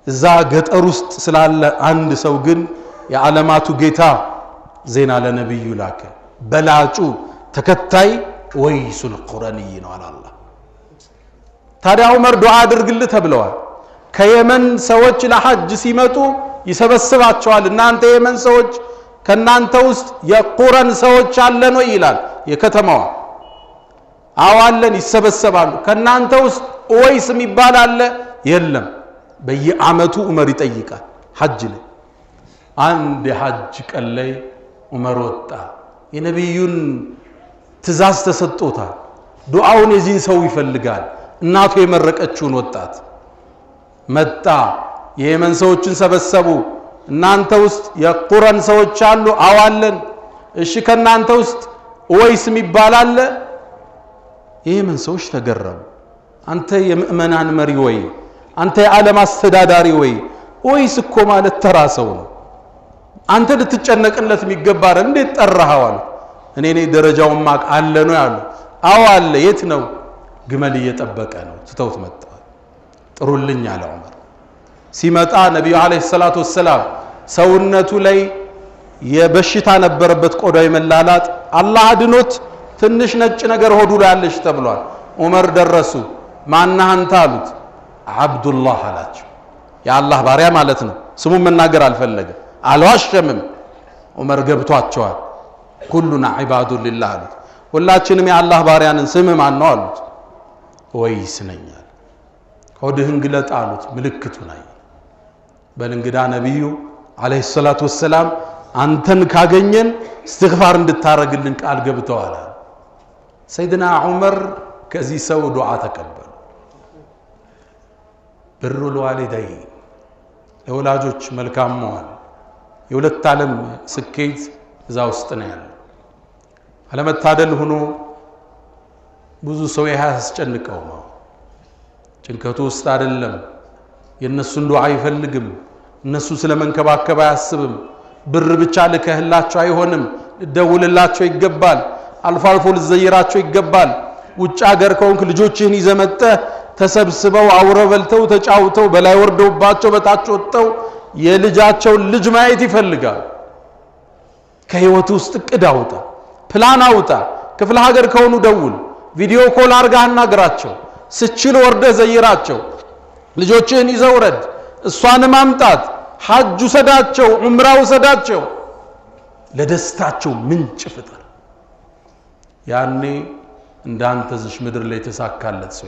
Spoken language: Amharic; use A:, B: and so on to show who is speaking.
A: እዛ ገጠር ውስጥ ስላለ አንድ ሰው ግን የዓለማቱ ጌታ ዜና ለነብዩ ላከ በላጩ ተከታይ ወይሱል ቁረኒ ነው አላህ ታዲያ ዑመር ዱዓ አድርግልህ ተብለዋል ከየመን ሰዎች ለሐጅ ሲመጡ ይሰበስባቸዋል እናንተ የመን ሰዎች ከናንተ ውስጥ የቁረን ሰዎች አለ ነው ይላል የከተማዋ አዋለን ይሰበሰባሉ ከናንተ ውስጥ ወይስ የሚባል አለ የለም በየዓመቱ ዑመር ይጠይቃል ሐጅ ላይ አንድ ሐጅ ቀን ላይ ዑመር ወጣ የነብዩን ትእዛዝ ተሰጥቶታል ዱዓውን የዚህን ሰው ይፈልጋል እናቱ የመረቀችውን ወጣት መጣ የየመን ሰዎችን ሰበሰቡ እናንተ ውስጥ የቁረን ሰዎች አሉ አዋለን እሺ ከናንተ ውስጥ ወይስ የሚባል አለ የየመን ሰዎች ተገረሙ አንተ የምእመናን መሪ ወይ አንተ የዓለም አስተዳዳሪ ወይ ወይስ እኮ ማለት ተራሰው ነው አንተ ልትጨነቅለት የሚገባር እንዴት ጠራሃው እኔ ደረጃውን ማቅ አለ ነው ያሉ አው አለ የት ነው ግመል እየጠበቀ ነው ትተውት መጣ ጥሩልኝ አለ ዑመር ሲመጣ ነብዩ አለይሂ ሰላቱ ወሰለም ሰውነቱ ላይ የበሽታ ነበረበት ቆዳው ይመላላጥ አላህ አድኖት ትንሽ ነጭ ነገር ሆዱ ላይ አለሽ ተብሏል ዑመር ደረሱ ማንህ አንተ አሉት አብዱላህ አላቸው የአላህ ባሪያ ማለት ነው ስሙን መናገር አልፈለገ አልዋሸምም ዑመር ገብቷቸዋል ኩሉና ዒባዱ ሊላህ አሉት ሁላችንም የአላህ ባሪያንን ስም ማን ነው አሉት ወይስ ነኛል ሆድህን ግለጥ አሉት ምልክቱን አይ በልንግዳ ነብዩ አለይሂ ሰላቱ ወሰለም አንተን ካገኘን እስትግፋር እንድታረግልን ቃል ገብተዋል ሰይድና ዑመር ከዚህ ሰው ዱዓ ተቀበሉ ብሩ ለዋሊደይ ለወላጆች መልካም መዋል የሁለት ዓለም ስኬት እዛ ውስጥ ነው ያለው አለመታደል ሆኖ ብዙ ሰው ያስጨንቀው ነው ጭንቀቱ ውስጥ አይደለም የነሱን ዱዓ አይፈልግም እነሱ ስለመንከባከብ አያስብም ብር ብቻ ለከህላቸው አይሆንም ደውልላቸው ይገባል አልፎ አልፎ ልዘይራቸው ይገባል ውጭ ሀገር ከሆንክ ልጆችህን ይዘመጠ ተሰብስበው አውረበልተው ተጫውተው በላይ ወርደውባቸው በታች ወጥተው የልጃቸው ልጅ ማየት ይፈልጋል ከህይወት ውስጥ እቅድ አውጣ ፕላን አውጣ ክፍለ ሀገር ከሆኑ ደውል ቪዲዮ ኮል አርጋህ አናግራቸው ስችል ወርደ ዘይራቸው ልጆችህን ይዘውረድ እሷን ማምጣት ሐጅ ሰዳቸው ዑምራው ሰዳቸው ለደስታቸው ምንጭ ፍጠር ያኔ እንዳንተ ዝሽ ምድር ላይ ተሳካለት ሰው